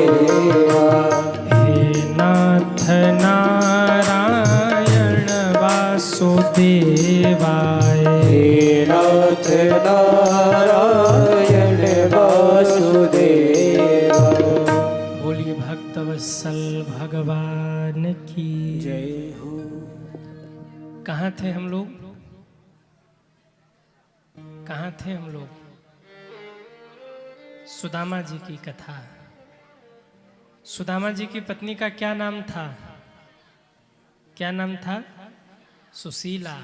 वसुदेवा। हे नाथ नारायण वासुदेवाय। हे नाथ नारायण वासुदेवा। बोलिए भक्तवत्सल भगवान की जय हो। कहाँ थे हम लोग? कहाँ थे हम लोग? सुदामा जी की कथा। सुदामा जी की पत्नी का क्या नाम था? क्या नाम था? सुशीला।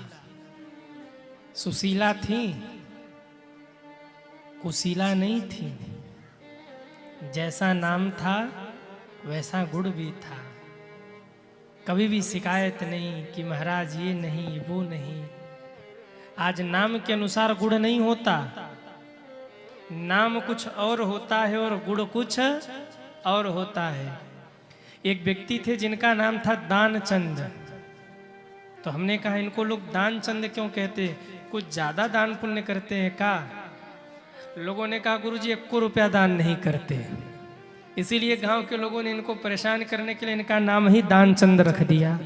सुशीला थी, कुशीला नहीं थी। जैसा नाम था वैसा गुण भी था। कभी भी शिकायत नहीं कि महाराज ये नहीं वो नहीं। आज नाम के अनुसार गुण नहीं होता, नाम कुछ और होता है और गुण कुछ और होता है। एक व्यक्ति थे जिनका नाम था दानचंद। तो हमने कहा इनको लोग दानचंद क्यों कहते? कुछ ज्यादा दान पुण्य करते हैं का? लोगों ने कहा गुरुजी 1 रुपया दान नहीं करते। इसीलिए गांव के लोगों ने इनको परेशान करने के लिए इनका नाम ही दानचंद रख दिया।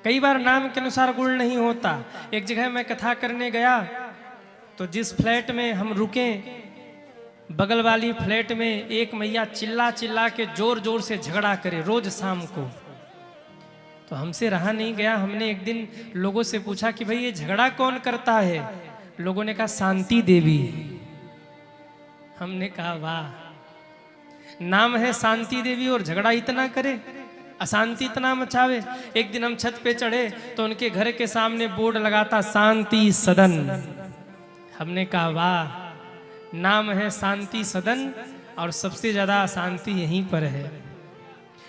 कई बार नाम के अनुसार गुण नहीं होता। एक जगह मैं कथा करने गया तो जिस फ्लैट में हम रुके, बगल वाली फ्लैट में एक मैया चिल्ला चिल्ला के जोर जोर से झगड़ा करे रोज शाम को। तो हमसे रहा नहीं गया। हमने एक दिन लोगों से पूछा कि भाई ये झगड़ा कौन करता है? लोगों ने कहा शांति देवी। हमने कहा वाह, नाम है शांति देवी और झगड़ा इतना करे, अशांति इतना मचावे। एक दिन हम छत पे चढ़े तो उनके घर के सामने बोर्ड लगाता शांति सदन। हमने कहा वाह, नाम है शांति सदन और सबसे ज्यादा अशांति यहीं पर है।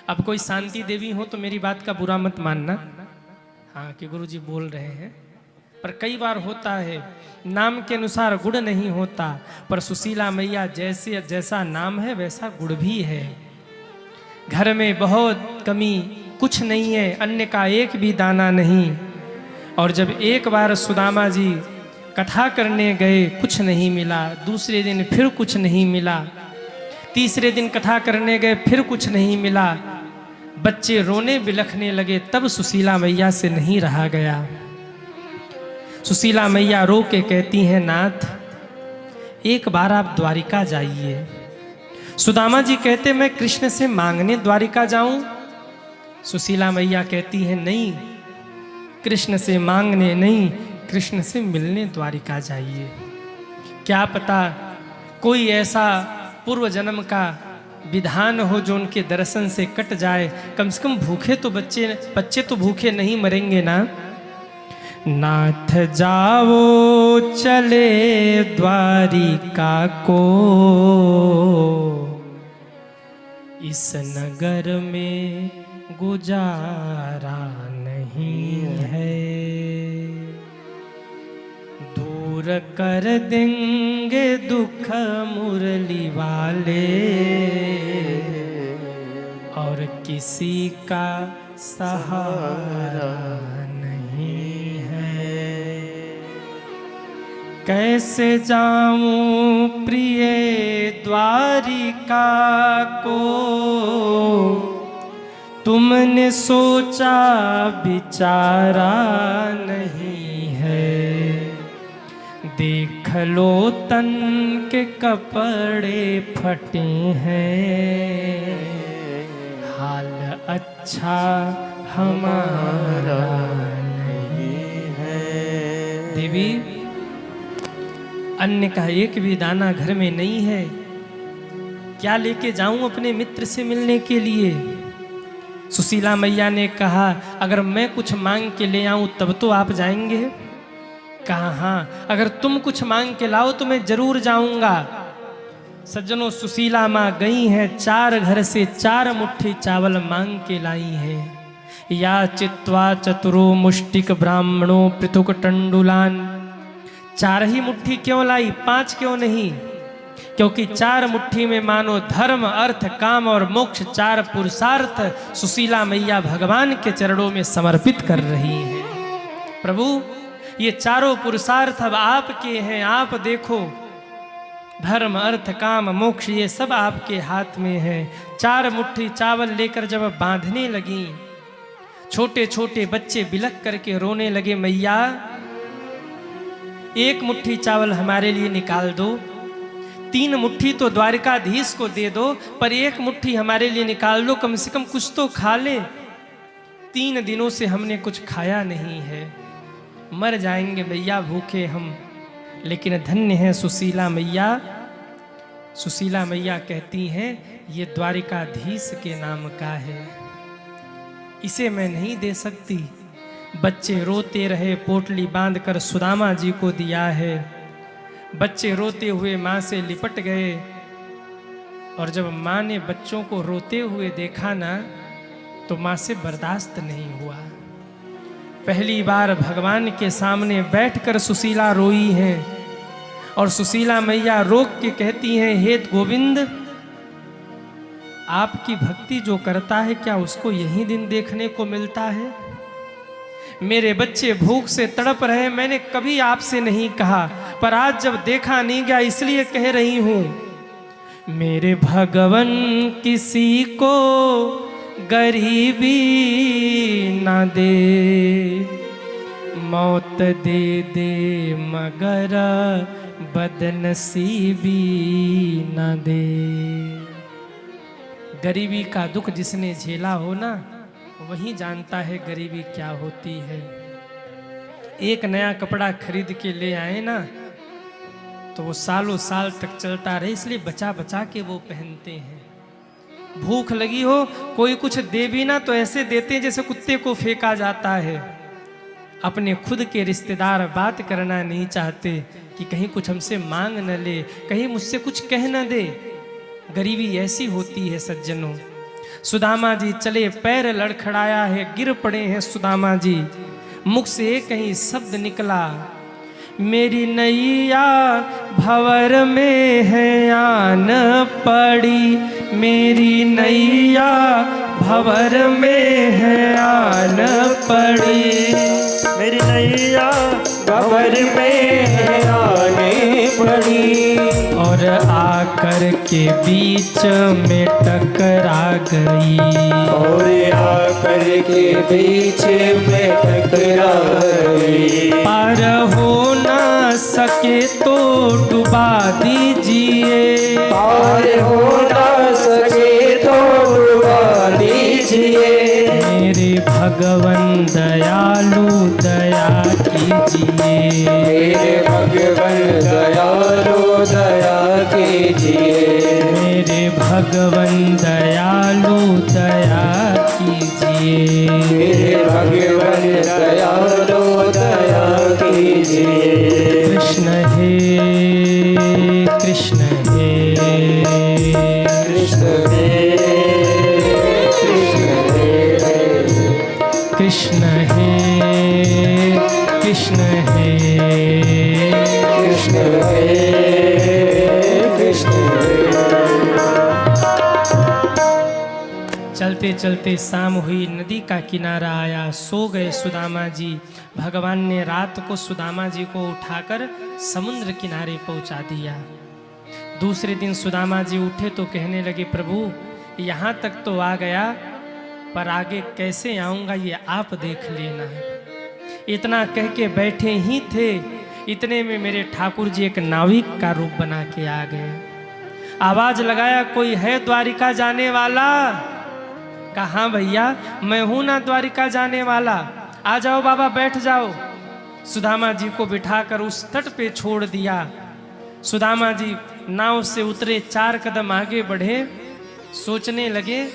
अब कोई शांति देवी हो तो मेरी बात का बुरा मत मानना, हाँ कि गुरुजी बोल रहे हैं। पर कई बार होता है नाम के अनुसार गुण नहीं होता। पर सुशीला मैया जैसे जैसा नाम है वैसा गुण भी है। घर में बहुत कमी, कुछ नहीं है, अन्न का एक भी दाना नहीं। और जब एक बार सुदामा जी कथा करने गए, कुछ नहीं मिला। दूसरे दिन फिर कुछ नहीं मिला। तीसरे दिन कथा करने गए, फिर कुछ नहीं मिला। बच्चे रोने बिलखने लगे, तब सुशीला मैया से नहीं रहा गया। सुशीला मैया रो के कहती हैं नाथ एक बार आप द्वारिका जाइए। सुदामा जी कहते मैं कृष्ण से मांगने द्वारिका जाऊं? सुशीला मैया कहती है नहीं, कृष्ण से मांगने नहीं, कृष्ण से मिलने द्वारिका जाइए। क्या पता कोई ऐसा पूर्व जन्म का विधान हो जो उनके दर्शन से कट जाए। कम से कम भूखे तो बच्चे तो भूखे नहीं मरेंगे ना। नाथ जाओ चले द्वारिका को, इस नगर में गुजारा नहीं है। दूर कर देंगे दुख मुरली वाले और किसी का सहारा नहीं है। कैसे जाऊं प्रिय द्वारिका को, तुमने सोचा विचारा नहीं है। देख लो तन के कपड़े फटे हैं, हाल अच्छा हमारा नहीं है। देवी अन्न का एक भी दाना घर में नहीं है, क्या लेके जाऊं अपने मित्र से मिलने के लिए? सुशीला मैया ने कहा अगर मैं कुछ मांग के ले आऊं तब तो आप जाएंगे? कहा हाँ, अगर तुम कुछ मांग के लाओ तो मैं जरूर जाऊंगा। सज्जनों सुशीला माँ गई हैं, 4 घर से 4 मुट्ठी चावल मांग के लाई हैं। या चित्वा चतुरो मुष्टिक ब्राह्मणों पृथुक टंडुलान। 4 ही मुट्ठी क्यों लाई, 5 क्यों नहीं? क्योंकि 4 मुट्ठी में मानो धर्म अर्थ काम और मोक्ष 4 पुरुषार्थ सुशीला मैया भगवान के चरणों में समर्पित कर रही है। प्रभु ये चारों पुरुषार्थ अब आपके हैं, आप देखो। धर्म अर्थ काम मोक्ष ये सब आपके हाथ में है। 4 मुट्ठी चावल लेकर जब बांधने लगी, छोटे छोटे बच्चे बिलख करके रोने लगे, मैया 1 मुट्ठी चावल हमारे लिए निकाल दो, 3 मुट्ठी तो द्वारिकाधीश को दे दो, पर 1 मुट्ठी हमारे लिए निकाल दो, कम से कम कुछ तो खा ले। 3 दिनों से हमने कुछ खाया नहीं है, मर जाएंगे मैया भूखे हम। लेकिन धन्य है सुशीला मैया। सुशीला मैया कहती हैं ये द्वारिकाधीश के नाम का है, इसे मैं नहीं दे सकती। बच्चे रोते रहे, पोटली बांधकर सुदामा जी को दिया है। बच्चे रोते हुए माँ से लिपट गए, और जब माँ ने बच्चों को रोते हुए देखा ना, तो माँ से बर्दाश्त नहीं हुआ। पहली बार भगवान के सामने बैठकर सुशीला रोई हैं, और सुशीला मैया रोक के कहती हैं, हे गोविंद, आपकी भक्ति जो करता है क्या उसको यही दिन देखने को मिलता है? मेरे बच्चे भूख से तड़प रहे, मैंने कभी आपसे नहीं कहा, पर आज जब देखा नहीं गया इसलिए कह रही हूं। मेरे भगवन किसी को गरीबी ना दे, मौत दे दे मगर बदनसीबी ना दे। गरीबी का दुख जिसने झेला हो ना, वही जानता है गरीबी क्या होती है। एक नया कपड़ा खरीद के ले आए ना, तो वो सालों साल तक चलता रहे, इसलिए बचा बचा के वो पहनते हैं। भूख लगी हो, कोई कुछ दे भी ना तो ऐसे देते हैं जैसे कुत्ते को फेंका जाता है। अपने खुद के रिश्तेदार बात करना नहीं चाहते कि कहीं कुछ हमसे मांग न ले, कहीं मुझसे कुछ कह न दे। गरीबी ऐसी होती है सज्जनों। सुदामा जी चले, पैर लड़खड़ाया है, गिर पड़े हैं सुदामा जी। मुख से कहीं शब्द निकला, मेरी नैया भंवर में है आन पड़ी, मेरी नैया भंवर में है आन पड़ी, मेरी नैया भंवर में है आने पड़ी, और आकर के बीच में टकरा गई, और आकर के बीच में टकरा गई। पार हो ना सके तो डुबा दीजिए, पार हो ना सके तो डुबा दीजिए। मेरे भगवन दयालु दया कीजिए, मेरे भगवन दयालु दया कीजिए, मेरे भगवन दयालु दया कीजिए, मेरे भगवन दयालु दया कीजिए। कृष्ण हे कृष्ण हे कृष्ण हे कृष्ण हे कृष्ण हे कृष्ण हे कृष्ण हे कृष्ण हे। चलते चलते शाम हुई, नदी का किनारा आया, सो गए सुदामा जी। भगवान ने रात को सुदामा जी को उठाकर समुद्र किनारे पहुंचा दिया। दूसरे दिन सुदामा जी उठे तो कहने लगे, प्रभु यहाँ तक तो आ गया, पर आगे कैसे आऊँगा ये आप देख लेना। इतना कह के बैठे ही थे, इतने में मेरे ठाकुर जी एक नाविक का रूप बना के आ गए। आवाज लगाया, कोई है द्वारिका जाने वाला? कहा भैया, मैं हूं ना द्वारिका जाने वाला, आ जाओ बाबा बैठ जाओ। सुदामा जी को बिठाकर उस तट पे छोड़ दिया। सुदामा जी नाव से उतरे, 4 कदम आगे बढ़े, सोचने लगे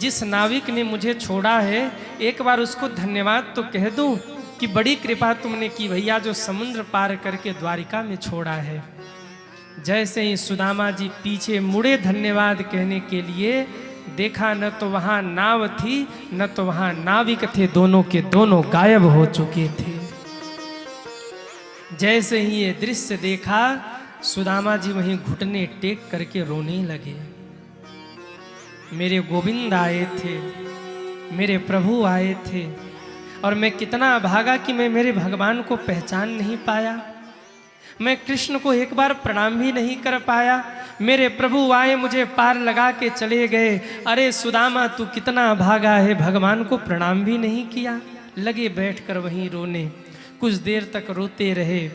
जिस नाविक ने मुझे छोड़ा है एक बार उसको धन्यवाद तो कह दूं कि बड़ी कृपा तुमने की भैया, जो समुद्र पार करके द्वारिका में छोड़ा है। जैसे ही सुदामा जी पीछे मुड़े धन्यवाद कहने के लिए, देखा न तो वहां नाव थी न तो वहां नाविक थे, दोनों के दोनों गायब हो चुके थे। जैसे ही ये दृश्य देखा, सुदामा जी वहीं घुटने टेक करके रोने लगे। मेरे गोविंद आए थे, मेरे प्रभु आए थे, और मैं कितना अभागा कि मैं मेरे भगवान को पहचान नहीं पाया। मैं कृष्ण को एक बार प्रणाम भी नहीं कर पाया। मेरे प्रभु आए, मुझे पार लगा के चले गए। अरे सुदामा तू कितना भागा है, भगवान को प्रणाम भी नहीं किया। लगे बैठकर वहीं रोने, कुछ देर तक रोते रहे।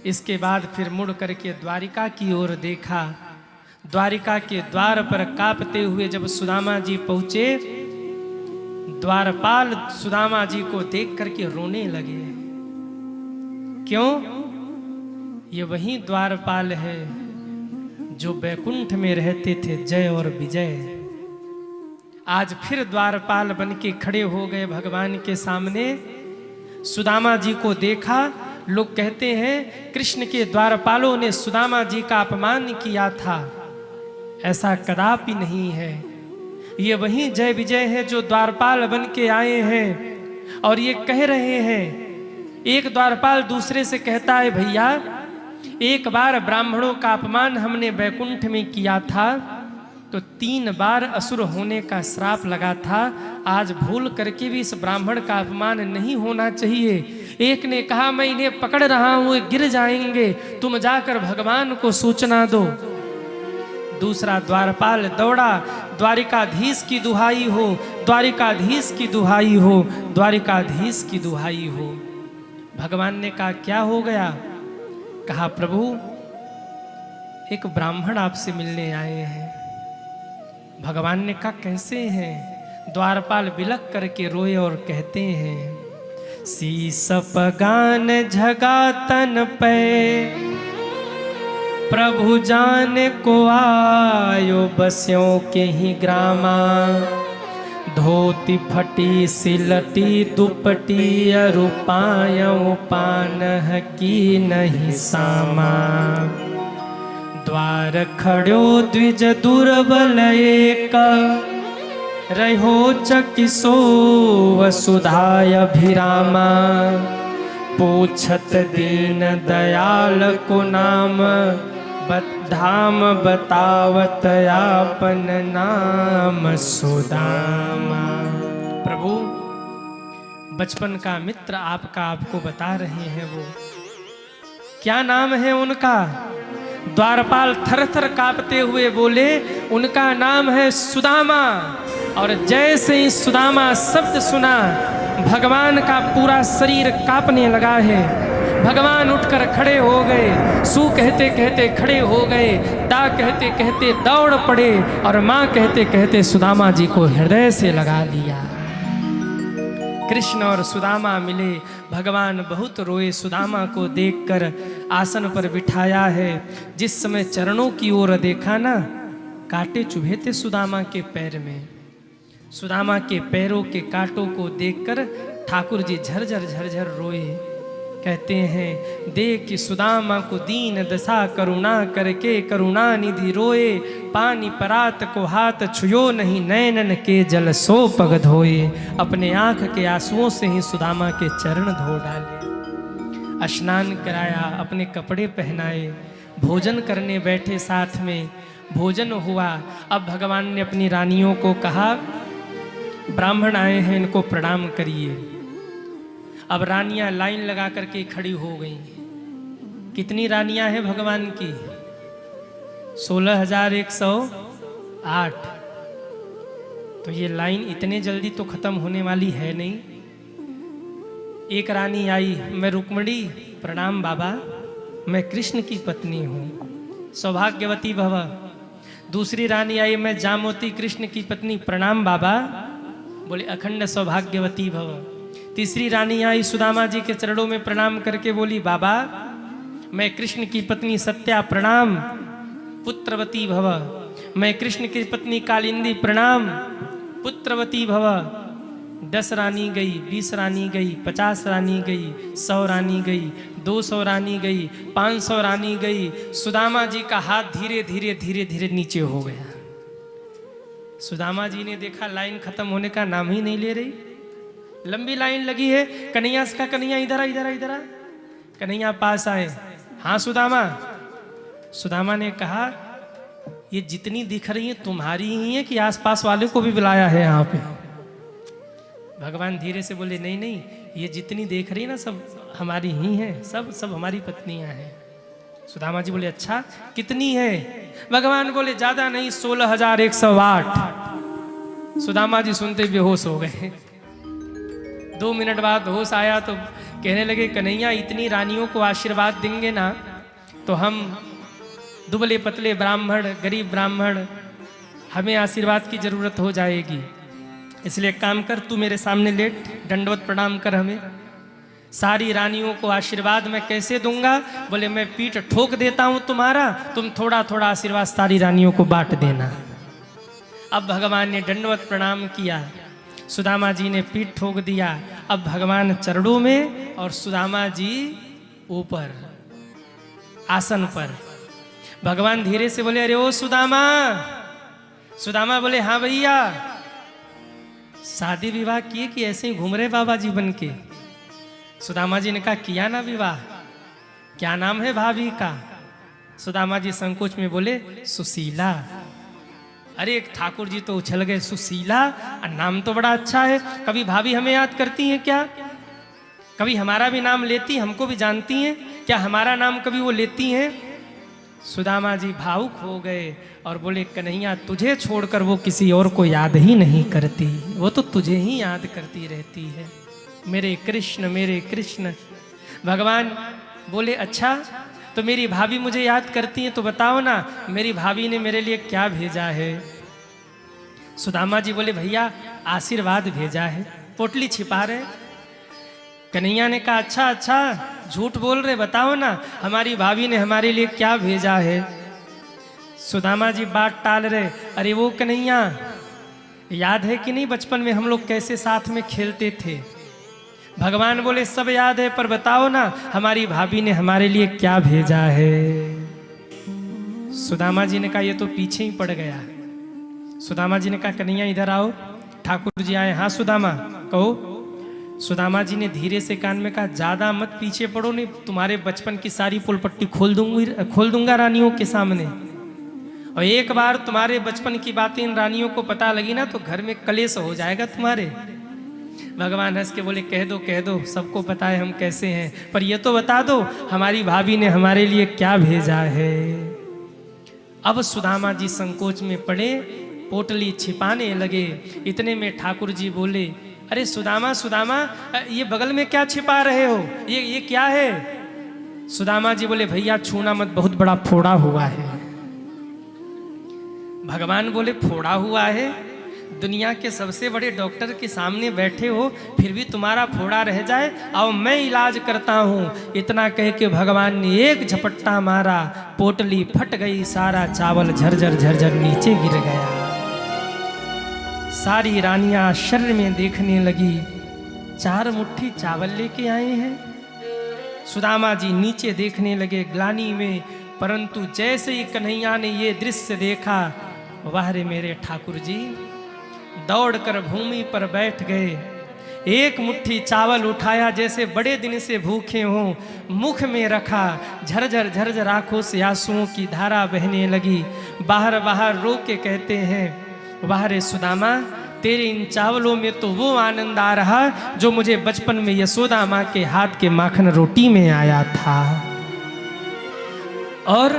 इसके बाद फिर मुड़ करके द्वारिका की ओर देखा। द्वारिका के द्वार पर कांपते हुए जब सुदामा जी पहुंचे, द्वारपाल सुदामा जी को देख करके रोने लगे। क्यों? ये वही द्वारपाल है जो बैकुंठ में रहते थे, जय और विजय। आज फिर द्वारपाल बन के खड़े हो गए भगवान के सामने। सुदामा जी को देखा। लोग कहते हैं कृष्ण के द्वारपालों ने सुदामा जी का अपमान किया था, ऐसा कदापि नहीं है। ये वही जय विजय है जो द्वारपाल बन के आए हैं। और ये कह रहे हैं, एक द्वारपाल दूसरे से कहता है, भैया एक बार ब्राह्मणों का अपमान हमने बैकुंठ में किया था तो 3 बार असुर होने का श्राप लगा था। आज भूल करके भी इस ब्राह्मण का अपमान नहीं होना चाहिए। एक ने कहा, मैं इन्हें पकड़ रहा हूं, गिर जाएंगे, तुम जाकर भगवान को सूचना दो। दूसरा द्वारपाल दौड़ा, द्वारिकाधीश की दुहाई हो, द्वारिकाधीश की दुहाई हो, द्वारिकाधीश की दुहाई हो। भगवान ने कहा, क्या हो गया? कहा, प्रभु एक ब्राह्मण आपसे मिलने आए हैं। भगवान ने कहा, कैसे हैं? द्वारपाल बिलक करके रोए और कहते हैं, शीस पगान झगा तन पे, प्रभु जान को आयो बस्यों के ही ग्रामा। धोती फटी सिलटी दुपटी रूपायों पान की नहीं सामा। द्वार खड़ो द्विज दुर्बल एक, रहो चकिसो वसुधाय अभिरामा। पूछत दीन दयाल को नाम, धाम बतावत आपन नाम सुदामा। प्रभु बचपन का मित्र आपका आपको बता रहे हैं, वो क्या नाम है उनका? द्वारपाल थर थर कांपते हुए बोले, उनका नाम है सुदामा। और जैसे ही सुदामा शब्द सुना, भगवान का पूरा शरीर कांपने लगा है। भगवान उठकर खड़े हो गए, सु कहते कहते खड़े हो गए, दा कहते कहते दौड़ पड़े और माँ कहते कहते सुदामा जी को हृदय से लगा लिया। कृष्ण और सुदामा मिले। भगवान बहुत रोए। सुदामा को देखकर आसन पर बिठाया है। जिस समय चरणों की ओर देखा ना, कांटे चुभे थे सुदामा के पैर में। सुदामा के पैरों के कांटों को देखकर ठाकुर जी झरझर झरझर रोए। कहते हैं, देख कि सुदामा को दीन दशा करुणा करके, करुणा निधि रोए। पानी परात को हाथ छुयो नहीं, नैनन के जल सो पग धोए। अपने आंख के आंसुओं से ही सुदामा के चरण धो डाले। स्नान कराया, अपने कपड़े पहनाए, भोजन करने बैठे। साथ में भोजन हुआ। अब भगवान ने अपनी रानियों को कहा, ब्राह्मण आए हैं, इनको प्रणाम करिए। अब रानियां लाइन लगा करके खड़ी हो गई। कितनी रानियां हैं भगवान की? 16,108। तो ये लाइन इतने जल्दी तो खत्म होने वाली है नहीं। एक रानी आई, मैं रुक्मिणी, प्रणाम बाबा, मैं कृष्ण की पत्नी हूँ, सौभाग्यवती भव। दूसरी रानी आई, मैं जामवती, कृष्ण की पत्नी, प्रणाम बाबा, बोले अखंड सौभाग्यवती भव। तीसरी रानी आई, सुदामा जी के चरणों में प्रणाम करके बोली, बाबा मैं कृष्ण की पत्नी सत्या, प्रणाम, पुत्रवती भव। मैं कृष्ण की पत्नी कालिंदी, प्रणाम, पुत्रवती भव। 10 रानी गई, 20 रानी गई, 50 रानी गई, 100 रानी गई, 200 रानी गई, 500 रानी गई। सुदामा जी का हाथ धीरे धीरे धीरे धीरे नीचे हो गया। सुदामा जी ने देखा लाइन खत्म होने का नाम ही नहीं ले रही। लंबी लाइन लगी है। कन्हैया का, कन्हैया इधर आ, इधर आ, इधर आ। कन्हैया पास आए। हाँ सुदामा। सुदामा ने कहा, ये जितनी दिख रही है तुम्हारी ही है कि आसपास वाले को भी बुलाया है यहाँ पे? भगवान धीरे से बोले, नहीं नहीं, ये जितनी देख रही है ना सब हमारी ही हैं, सब हमारी पत्नियां हैं। सुदामा जी बोले अच्छा कितनी है? भगवान बोले ज्यादा नहीं 16,108। सुदामा जी सुनते बेहोश हो गए। 2 मिनट बाद होश आया तो कहने लगे कन्हैया इतनी रानियों को आशीर्वाद देंगे ना तो हम दुबले पतले ब्राह्मण, गरीब ब्राह्मण, हमें आशीर्वाद की जरूरत हो जाएगी। इसलिए काम कर, तू मेरे सामने लेट, दंडवत प्रणाम कर हमें। सारी रानियों को आशीर्वाद मैं कैसे दूंगा? बोले मैं पीठ ठोक देता हूं तुम्हारा, तुम थोड़ा थोड़ा आशीर्वाद सारी रानियों को बांट देना। अब भगवान ने दंडवत प्रणाम किया, सुदामा जी ने पीठ ठोक दिया। अब भगवान चरणों में और सुदामा जी ऊपर आसन पर। भगवान धीरे से बोले अरे ओ सुदामा। सुदामा बोले हाँ भैया। शादी विवाह किए कि ऐसे ही घूम रहे बाबा जी बन के? सुदामा जी ने कहा किया ना विवाह। क्या नाम है भाभी का? सुदामा जी संकोच में बोले सुशीला। अरे ठाकुर जी तो उछल गए, सुशीला नाम तो बड़ा अच्छा है। कभी भाभी हमें याद करती हैं क्या? कभी हमारा भी नाम लेती, हमको भी जानती हैं क्या? हमारा नाम कभी वो लेती हैं? सुदामा जी भावुक हो गए और बोले कन्हैया तुझे छोड़कर वो किसी और को याद ही नहीं करती, वो तो तुझे ही याद करती रहती है। मेरे कृष्ण मेरे कृष्ण। भगवान बोले अच्छा तो मेरी भाभी मुझे याद करती है तो बताओ ना मेरी भाभी ने मेरे लिए क्या भेजा है? सुदामा जी बोले भैया आशीर्वाद भेजा है, पोटली छिपा रहे। कन्हैया ने कहा अच्छा अच्छा झूठ बोल रहे, बताओ ना हमारी भाभी ने हमारे लिए क्या भेजा है? सुदामा जी बात टाल रहे, अरे वो कन्हैया याद है कि नहीं बचपन में हम लोग कैसे साथ में खेलते थे? भगवान बोले सब याद है, पर बताओ ना हमारी भाभी ने हमारे लिए क्या भेजा है? सुदामा जी ने कहा ये तो पीछे ही पड़ गया। सुदामा जी ने कहा कन्हैया इधर आओ, ठाकुर जी आए। हाँ सुदामा कहो। सुदामा जी ने धीरे से कान में कहा ज्यादा मत पीछे पड़ो, नहीं तुम्हारे बचपन की सारी पुलपट्टी खोल दूंगा रानियों के सामने। और एक बार तुम्हारे बचपन की बातें इन रानियों को पता लगी ना तो घर में कलेश हो जाएगा तुम्हारे। भगवान हंस के बोले कह दो सबको पता है हम कैसे हैं, पर ये तो बता दो हमारी भाभी ने हमारे लिए क्या भेजा है? अब सुदामा जी संकोच में पड़े, पोटली छिपाने लगे। इतने में ठाकुर जी बोले अरे सुदामा सुदामा ये बगल में क्या छिपा रहे हो? ये क्या है? सुदामा जी बोले भैया छूना मत, बहुत बड़ा फोड़ा हुआ है। भगवान बोले फोड़ा हुआ है? दुनिया के सबसे बड़े डॉक्टर के सामने बैठे हो फिर भी तुम्हारा फोड़ा रह जाए, आओ मैं इलाज करता हूँ। इतना कह के भगवान ने एक झपट्टा मारा, पोटली फट गई, सारा चावल झरझर झरझर नीचे गिर गया। सारी रानियां आश्चर्य में देखने लगी, 4 मुट्ठी चावल लेके आए हैं। सुदामा जी नीचे देखने लगे ग्लानि में, परंतु जैसे ही कन्हैया ने ये दृश्य देखा, वाह रे मेरे ठाकुर जी, दौड़कर भूमि पर बैठ गए। एक मुट्ठी चावल उठाया, जैसे बड़े दिन से भूखे हों, मुख में रखा, झरझर झरझर आंखों से आंसुओं की धारा बहने लगी। बाहर बाहर रो के कहते हैं वाह रे सुदामा, तेरे इन चावलों में तो वो आनंद आ रहा जो मुझे बचपन में यशोदा माँ के हाथ के माखन रोटी में आया था। और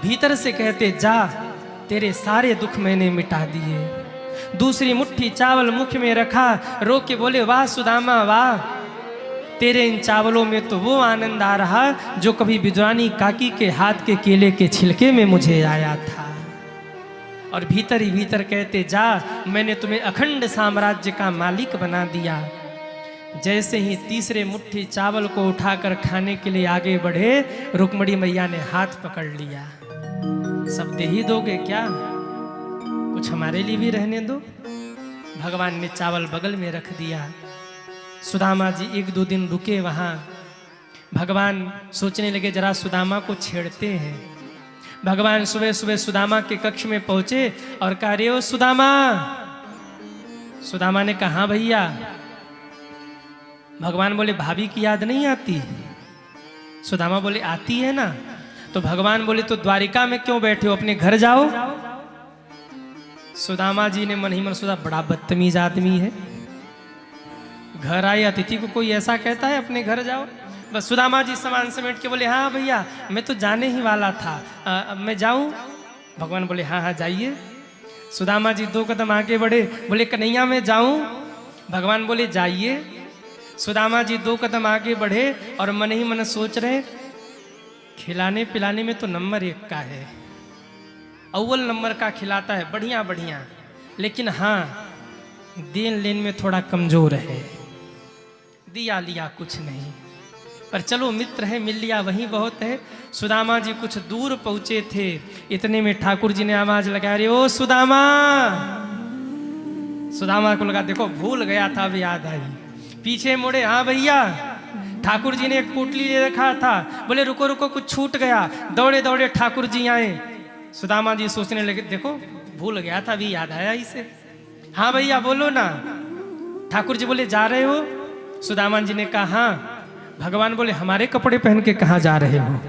भीतर से कहते जा तेरे सारे दुख मैंने मिटा दिए। दूसरी मुट्ठी चावल मुख में रखा, रो के बोले वाह सुदामा वाह, तेरे इन चावलों में तो वो आनंद आ रहा जो कभी विद्वानी काकी के हाथ के केले के छिलके में मुझे आया था। और भीतर ही भीतर कहते जा मैंने तुम्हें अखंड साम्राज्य का मालिक बना दिया। जैसे ही तीसरे मुट्ठी चावल को उठाकर खाने के लिए आगे बढ़े, रुक्मणी मैया ने हाथ पकड़ लिया। सब दे ही दोगे क्या? कुछ हमारे लिए भी रहने दो। भगवान ने चावल बगल में रख दिया। सुदामा जी 1-2 दिन रुके वहाँ। भगवान सोचने लगे जरा सुदामा को छेड़ते हैं। भगवान सुबह सुबह सुदामा के कक्ष में पहुंचे और कहा रे ओ सुदामा। सुदामा ने कहा हाँ भैया। भगवान बोले भाभी की याद नहीं आती? सुदामा बोले आती है ना। तो भगवान बोले तो द्वारिका में क्यों बैठे हो, अपने घर जाओ। सुदामा जी ने मन ही मन सोचा बड़ा बदतमीज आदमी है, घर आए अतिथि को कोई ऐसा कहता है अपने घर जाओ। बस सुदामा जी सामान समेट के बोले हाँ भैया मैं तो जाने ही वाला था, मैं जाऊं? भगवान बोले हाँ हाँ जाइए। सुदामा जी 2 कदम आगे बढ़े, बोले कन्हैया मैं जाऊं? भगवान बोले जाइए। सुदामा जी 2 कदम आगे बढ़े और मन ही मन सोच रहे खिलाने पिलाने में तो नंबर 1 का है, अव्वल नंबर का खिलाता है, बढ़िया बढ़िया, लेकिन हाँ देन लेन में थोड़ा कमजोर है, दिया लिया कुछ नहीं, पर चलो मित्र है मिल लिया वही बहुत है। सुदामा जी कुछ दूर पहुंचे थे, इतने में ठाकुर जी ने आवाज लगा रहे ओ सुदामा। सुदामा को लगा देखो भूल गया था, अब याद आई, पीछे मुड़े हाँ भैया। ठाकुर जी ने एक पोटली ले रखा था, बोले रुको रुको कुछ छूट गया। दौड़े दौड़े ठाकुर जी आए। सुदामा जी सोचने लगे देखो भूल गया था, अभी याद आया इसे। हाँ भैया बोलो ना। ठाकुर जी बोले जा रहे हो? सुदामा जी ने कहा हाँ। भगवान बोले हमारे कपड़े पहन के कहाँ जा रहे हो?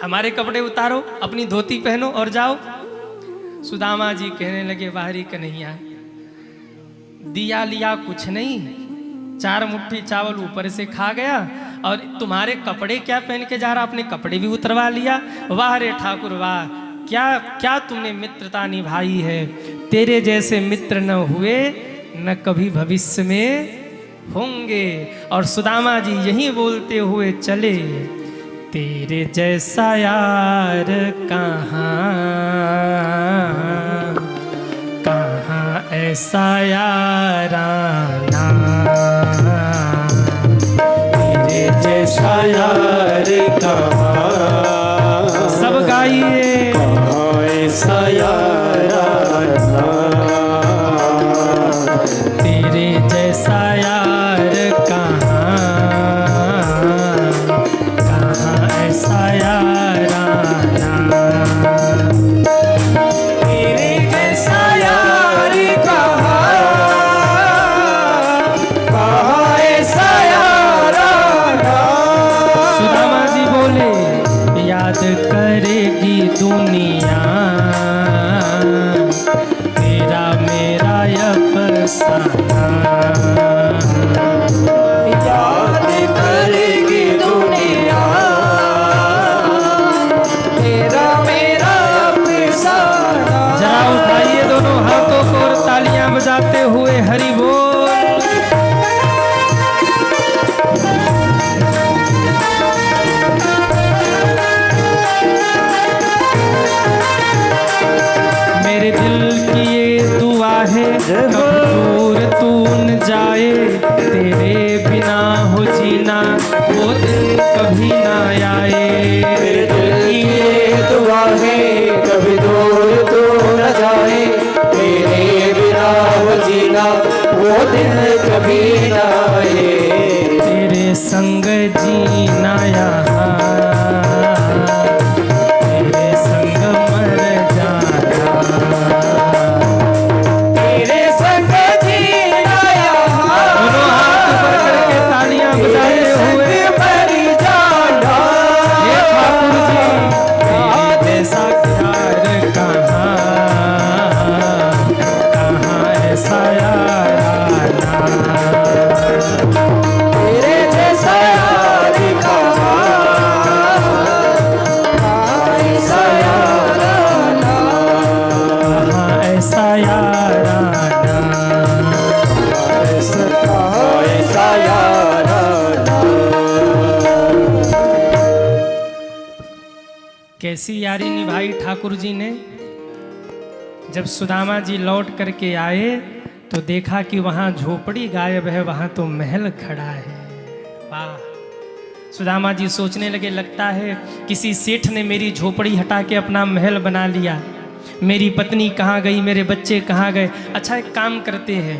हमारे कपड़े उतारो, अपनी धोती पहनो और जाओ। सुदामा जी कहने लगे बाहरी कन्हैया, दिया लिया कुछ नहीं, 4 मुट्ठी चावल ऊपर से खा गया और तुम्हारे कपड़े क्या पहन के जा रहा? अपने कपड़े भी उतरवा लिया। वाह रे ठाकुर वाह, क्या क्या तुमने मित्रता निभाई है। तेरे जैसे मित्र न हुए न कभी भविष्य में होंगे। और सुदामा जी यही बोलते हुए चले, तेरे जैसा यार कहाँ कहाँ ऐसा याराना, तेरे जैसा यार कहाँ, सब गाइए कहाँ ऐसा याराना, तेरे जैसा यार कहाँ कहाँ ऐसा याराना, तेरे जैसा यार कहाँ, कहाँ ऐसा याराना। सुदामा जी बोले याद करेगी दुनिया तेरा मेरा अफसाना, याद करेगी दुनिया तेरा मेरा अफसाना। जरा उठाइए दोनों हाथों को और तालियां बजाते हुए हरि बोल। मेरे दिल की ये दुआ है कभी दूर तू न जाए, तेरे बिना हो जीना वो दिन कभी ना आए। मेरे दिल की ये दुआ है कभी दूर तू न जाए, तेरे बिना वो जीना वो दिन कभी न आए। तेरे संग जीना यहाँ, तेरे संग मर जाना, तेरे संग जीना यहाँ, दोनों हाथ ऊपर करके तालियां बजाते हुए मर जाना। हे ठाकुर जी तेरे जैसा प्यार कहाँ कहाँ ऐसा याराना, तेरे जैसा यार कहाँ, कहाँ ऐसा याराना, कहाँ ऐसा याराना। कहाँ ऐसा याराना। कैसी यारी निभाई ठाकुर जी ने। जब सुदामा जी लौट करके आए तो देखा कि वहां झोपड़ी गायब है, वहां तो महल खड़ा है। वाह! सुदामा जी सोचने लगे लगता है किसी सेठ ने मेरी झोपड़ी हटा के अपना महल बना लिया। मेरी पत्नी कहाँ गई, मेरे बच्चे कहाँ गए। अच्छा एक काम करते हैं,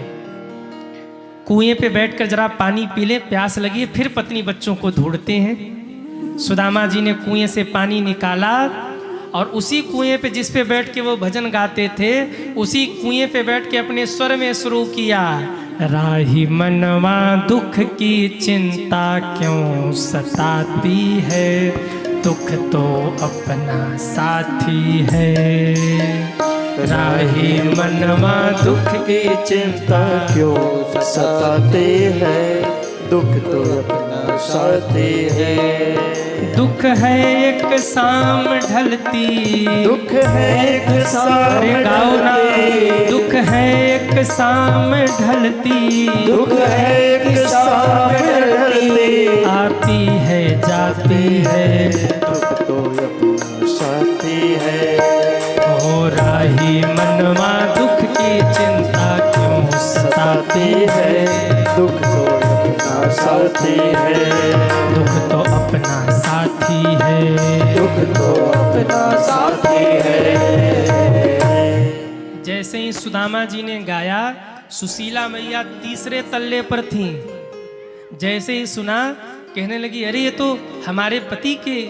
कुएं पे बैठकर जरा पानी पी ले, प्यास लगी है, फिर पत्नी बच्चों को ढूंढते हैं। सुदामा जी ने कुएं से पानी निकाला और उसी कुएं पे जिस पे बैठ के वो भजन गाते थे, उसी कुएं पे बैठ के अपने स्वर में शुरू किया, राही मनवा दुख की चिंता क्यों सताती है, दुख तो अपना साथी है। राही मनवा दुख की चिंता क्यों सताते हैं, दुख तो अपना साथी है। दुख है एक शाम ढलती, दुख है एक शाम अरे गाओ ना, ढलती, दुख है एक शाम ढलती, दुख है एक शाम ढलती, आती है जाती है, दुख तो अपना साथी है। हो राही मनवा दुख की चिंता क्यों सताती है, दुख तो अपना साथी है। दुख तो अपना साथी है। दुख तो अपना साथी है। जैसे ही सुदामा जी ने गाया, सुशीला मैया तीसरे तल्ले पर थीं। जैसे ही सुना, कहने लगी, अरे ये तो हमारे पति के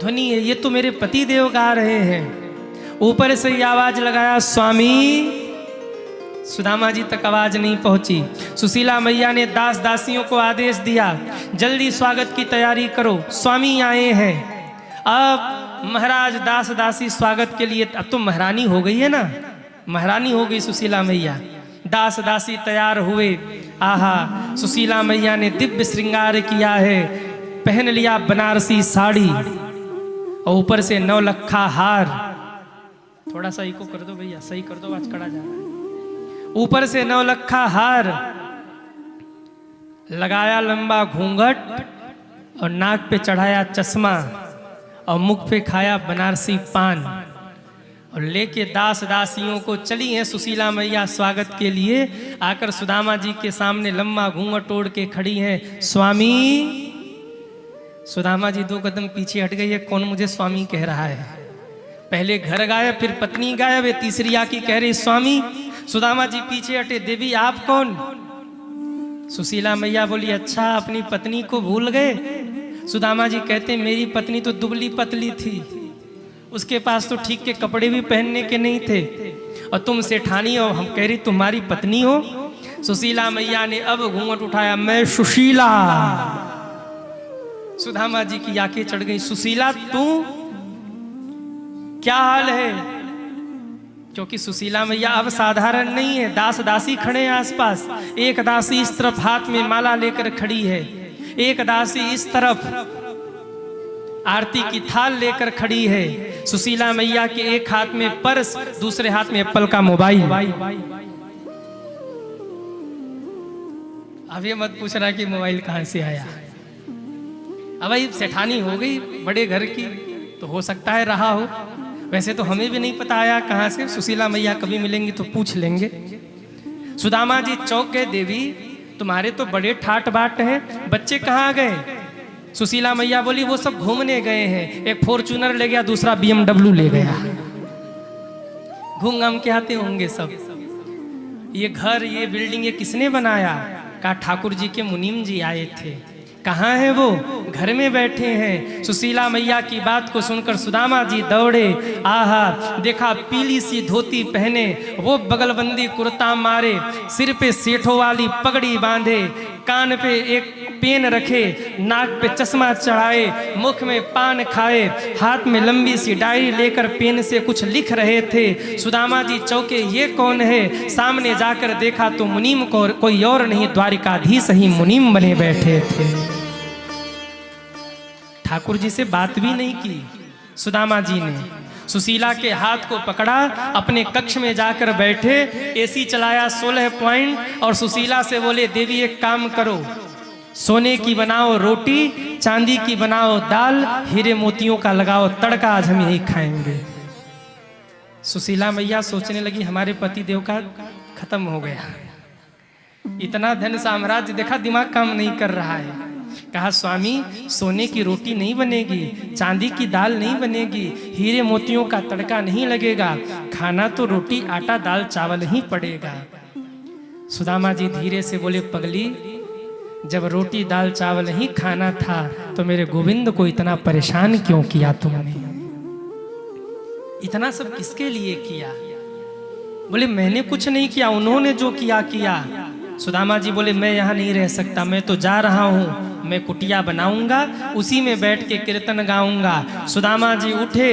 ध्वनि है, ये तो मेरे पति देव गा रहे हैं। ऊपर से ये आवाज लगाया, स्वामी। सुदामा जी तक आवाज नहीं पहुंची। सुशीला मैया ने दास दासियों को आदेश दिया, जल्दी स्वागत की तैयारी करो, स्वामी आए हैं। अब महाराज दास दासी स्वागत के लिए, अब तो महारानी हो गई है ना, महारानी हो गई सुशीला मैया। दास दासी तैयार हुए। आहा, सुशीला मैया ने दिव्य श्रृंगार किया है, पहन लिया बनारसी साड़ी और ऊपर से 9 लखा हार। थोड़ा सा इको कर दो भैया, सही कर दो, आज कड़ा जा रहा है। ऊपर से 9 लखा हार लगाया, लंबा घूंघट और नाक पे चढ़ाया चश्मा और मुख पे खाया बनारसी पान और लेके दास दासियों को चली हैं सुशीला मैया स्वागत के लिए। आकर सुदामा जी के सामने लंबा घूंघट ओढ़ के खड़ी हैं, स्वामी। सुदामा जी 2 कदम पीछे हट गई है, कौन मुझे स्वामी कह रहा है। पहले घर गायब, फिर पत्नी गायब, वे तीसरी आकी कह रही स्वामी। सुदामा जी पीछे हटे, देवी आप कौन। सुशीला मैया बोली, अच्छा अपनी पत्नी को भूल गए। सुदामा जी कहते, मेरी पत्नी तो दुबली पतली थी, उसके पास तो ठीक के कपड़े भी पहनने के नहीं थे, और तुम सेठानी हो, हम कह रही तुम्हारी पत्नी हो। सुशीला मैया ने अब घूंघट उठाया, मैं सुशीला। सुदामा जी की आंखें चढ़ गई, सुशीला तू, क्या हाल है। क्योंकि सुशीला मैया अब साधारण नहीं है, दास दासी खड़े हैं आसपास। एक दासी इस तरफ हाथ में माला लेकर खड़ी है, एक दासी इस तरफ आरती की थाल लेकर खड़ी है। सुशीला मैया के एक हाथ में पर्स, दूसरे हाथ में एप्पल का मोबाइल। अब ये मत पूछना कि मोबाइल कहां से आया। अब भाई सेठानी हो गई बड़े घर की, तो हो सकता है रहा हो, वैसे तो हमें भी नहीं पता आया कहां से। सुशीला मैया कभी मिलेंगी तो पूछ लेंगे। सुदामा जी चौंक गए, देवी तुम्हारे तो बड़े ठाट बाट हैं, बच्चे कहाँ गए। सुशीला मैया बोली, वो सब घूमने गए हैं, एक फॉर्च्यूनर ले गया, दूसरा BMW ले गया, घूम घाम के आते होंगे सब। ये घर, ये बिल्डिंग, ये किसने बनाया। कहा ठाकुर जी के मुनीम जी आए थे। कहाँ है वो, घर में बैठे हैं। सुशीला मैया की बात को सुनकर सुदामा जी दौड़े। आहा, देखा पीली सी धोती पहने, वो बगलबंदी कुर्ता मारे, सिर पे सेठों वाली पगड़ी बांधे, कान पे एक पेन रखे, नाक पे चश्मा चढ़ाए, मुख में पान खाए, हाथ में लंबी सी डायरी लेकर पेन से कुछ लिख रहे थे। सुदामा जी चौके, ये कौन है। सामने जाकर देखा तो मुनीम को कोई और नहीं, द्वारिकाधीश ही मुनीम बने बैठे थे। ठाकुर जी से बात भी नहीं की सुदामा जी ने। सुशीला के हाथ को पकड़ा, अपने कक्ष में जाकर बैठे, एसी चलाया 16 पॉइंट और सुशीला से बोले, देवी एक काम करो, सोने की बनाओ रोटी, चांदी की बनाओ दाल, हीरे मोतियों का लगाओ तड़का, आज हम यही खाएंगे। सुशीला मैया सोचने लगी, हमारे पति देव का खत्म हो गया, इतना धन साम्राज्य देखा, दिमाग काम नहीं कर रहा है। कहा स्वामी, सोने की रोटी नहीं बनेगी, चांदी की दाल नहीं बनेगी, हीरे मोतियों का तड़का नहीं लगेगा, खाना तो रोटी आटा दाल चावल ही पड़ेगा। सुदामा जी धीरे से बोले, पगली, जब रोटी दाल चावल ही खाना था तो मेरे गोविंद को इतना परेशान क्यों किया तुमने। इतना सब किसके लिए किया। बोले मैंने कुछ नहीं किया, उन्होंने जो किया किया। सुदामा जी बोले, मैं यहाँ नहीं रह सकता, मैं तो जा रहा हूँ, मैं कुटिया बनाऊंगा, उसी में बैठ के कीर्तन गाऊंगा। सुदामा जी उठे,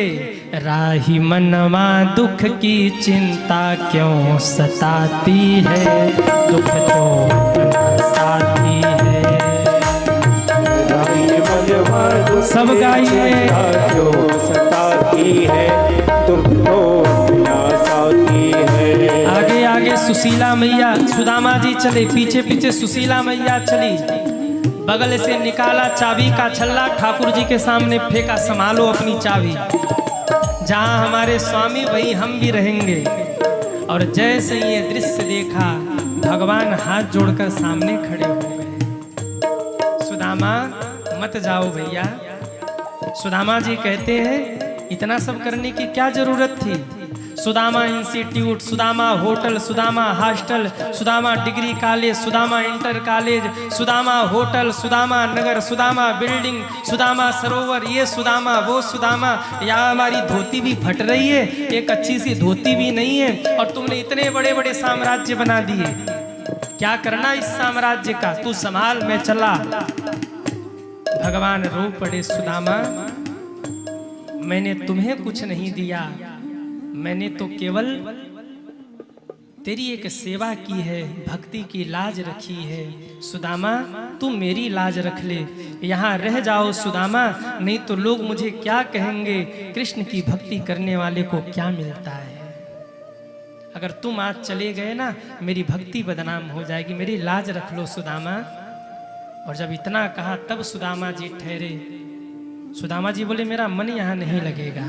राही मनवा दुख की चिंता क्यों सताती है, दुख तो अपना साथी है। सब गाइए। क्यों सताती है तुमको अपना साथी है। आगे आगे सुशीला मैया, सुदामा जी चले, पीछे पीछे सुशीला मैया चली। बगल से निकाला चाबी का छल्ला, ठाकुर जी के सामने फेंका, संभालो अपनी चाबी, जहां हमारे स्वामी वहीं हम भी रहेंगे। और जैसे ये दृश्य देखा, भगवान हाथ जोड़कर सामने खड़े हो गए। सुदामा मत जाओ भैया। सुदामा जी कहते हैं इतना सब करने की क्या जरूरत थी। Sudama institute, Sudama hotel, Sudama hostel, Sudama degree college, Sudama inter college, Sudama hotel, Sudama Nagar, Sudama building, Sudama Sarovar, ये सुदामा वो सुदामा। यहाँ हमारी धोती भी फट रही है, एक अच्छी सी धोती भी नहीं है, और तुमने इतने बड़े बड़े साम्राज्य बना दिए। क्या करना इस साम्राज्य का, तू संभाल, मैं चला। भगवान रो पड़े, सुदामा मैंने तुम्हें कुछ नहीं दिया, मैंने तो केवल तेरी एक सेवा की है, भक्ति की लाज रखी है। सुदामा तू मेरी लाज रख ले, यहाँ रह जाओ सुदामा, नहीं तो लोग मुझे क्या कहेंगे। कृष्ण की भक्ति करने वाले को क्या मिलता है। अगर तुम आज चले गए ना, मेरी भक्ति बदनाम हो जाएगी, मेरी लाज रख लो सुदामा। और जब इतना कहा तब सुदामा जी ठहरे। सुदामा जी बोले मेरा मन यहाँ नहीं लगेगा।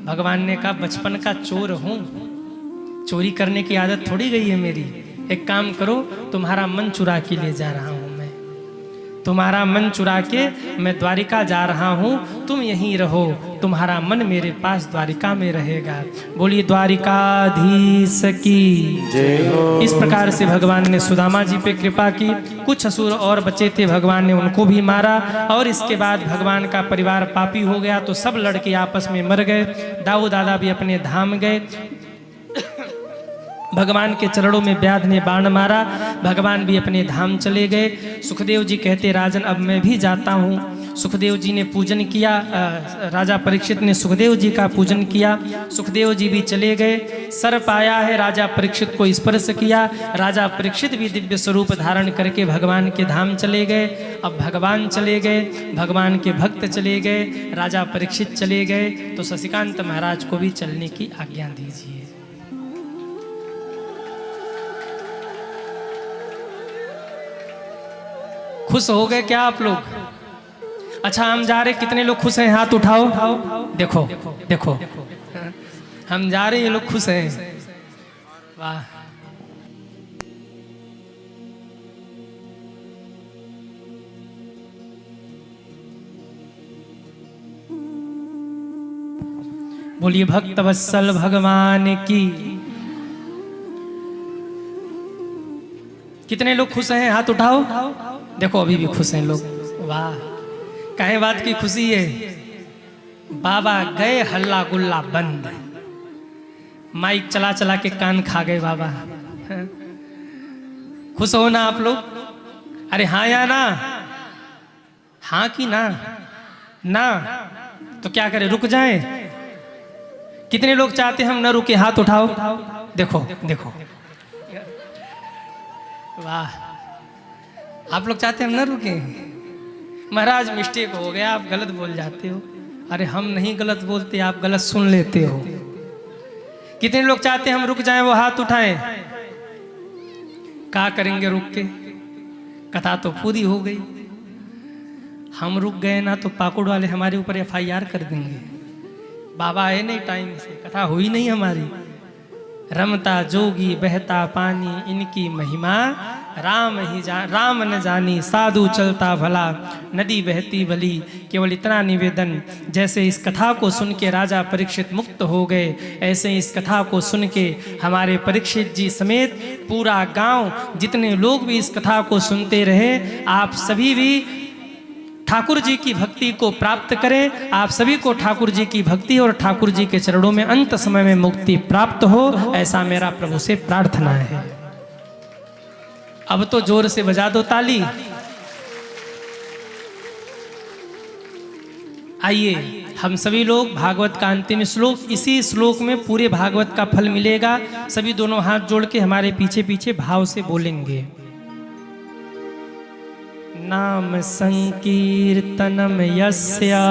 भगवान ने कहा बचपन का चोर हूं, चोरी करने की आदत थोड़ी गई है मेरी। एक काम करो, तुम्हारा मन चुरा के ले जा रहा हूं मैं, तुम्हारा मन चुरा के मैं द्वारिका जा रहा हूं, तुम यहीं रहो, तुम्हारा मन मेरे पास द्वारिका में रहेगा। बोलिए द्वारिकाधीश की जय हो। इस प्रकार से भगवान ने सुदामा जी पे कृपा की। कुछ असुर और बचे थे, भगवान ने उनको भी मारा। और इसके बाद भगवान का परिवार पापी हो गया, तो सब लड़के आपस में मर गए। दाऊ दादा भी अपने धाम गए। भगवान के चरणों में व्याध ने बाण मारा, भगवान भी अपने धाम चले गए। सुखदेव जी कहते राजन अब मैं भी जाता हूँ। सुखदेव जी ने पूजन किया, राजा परीक्षित ने सुखदेव जी का पूजन किया। सुखदेव जी भी चले गए। सर्प आया है, राजा परीक्षित को स्पर्श किया। राजा परीक्षित भी दिव्य स्वरूप धारण करके भगवान के धाम चले गए। अब भगवान चले गए, भगवान के भक्त चले गए, राजा परीक्षित चले गए, तो शशिकांत महाराज को भी चलने की आज्ञा दीजिए। खुश हो गए क्या आप लोग? अच्छा हम जा रहे, कितने लोग खुश हैं? हाथ उठाओ। देखो देखो, हम जा रहे, ये लोग खुश हैं। वाह। बोलिए भक्त वत्सल भगवान की। कितने लोग खुश हैं? हाथ उठाओ। देखो अभी भी खुश हैं लोग। वाह, काहे बात की खुशी है? बाबा गए, हल्ला गुल्ला बंद। माइक चला चला के कान खा गए बाबा। खुश हो ना आप लोग? अरे हाँ या ना? हाँ की ना? ना तो क्या करें, रुक जाएं? कितने लोग चाहते हम न रुके? हाथ उठाओ। देखो देखो, वाह, आप लोग चाहते हम न रुके? महाराज मिस्टेक हो गया, आप गलत बोल जाते हो। अरे हम नहीं गलत बोलते, आप गलत सुन लेते हो। कितने लोग चाहते हम रुक जाएं? वो हाथ उठाएं। क्या करेंगे रुक के? कथा तो पूरी हो गई। हम रुक गए ना तो पाकुड़ वाले हमारे ऊपर FIR कर देंगे। बाबा आए नहीं टाइम से, कथा हुई नहीं हमारी। रमता जोगी बहता पानी, इनकी महिमा राम न जानी, साधु चलता भला, नदी बहती भली। केवल इतना निवेदन, जैसे इस कथा को सुन के राजा परीक्षित मुक्त हो गए, ऐसे इस कथा को सुन के हमारे परीक्षित जी समेत पूरा गांव, जितने लोग भी इस कथा को सुनते रहे, आप सभी भी ठाकुर जी की भक्ति को प्राप्त करें। आप सभी को ठाकुर जी की भक्ति और ठाकुर जी के चरणों में अंत समय में मुक्ति प्राप्त हो, ऐसा मेरा प्रभु से प्रार्थना है। अब तो जोर से बजा दो ताली। आइए हम सभी लोग भागवत का अंतिम श्लोक, इसी श्लोक में पूरे भागवत का फल मिलेगा। सभी दोनों हाथ जोड़ के हमारे पीछे पीछे भाव से बोलेंगे। नाम संकीर्तनम यस्या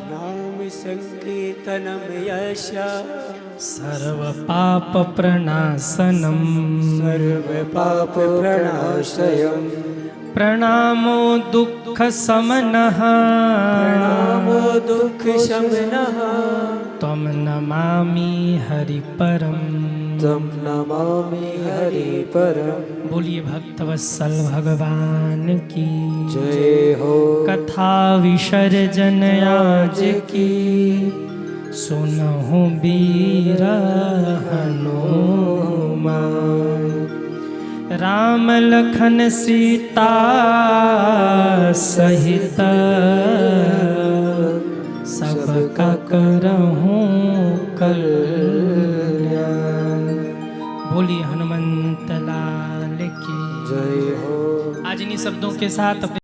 नाम संकीर्तनम यस्या सर्व पाप प्रणाशनम सर्व पाप प्रणाशयम् प्रणामो दुःख समनः प्रणामो दुःख शमनः त्वं नमामि हरि परम। तं नमामि हरि परम। बोलिए भक्तवत्सल भगवान की जय हो। कथा विसर्जन आज की सुनहु वीर हनुमान राम लखन सीता सहित सबका करहूँ कल्याण। बोलिए हनुमंत लाल की जय हो। आज इन्हीं शब्दों के साथ अपने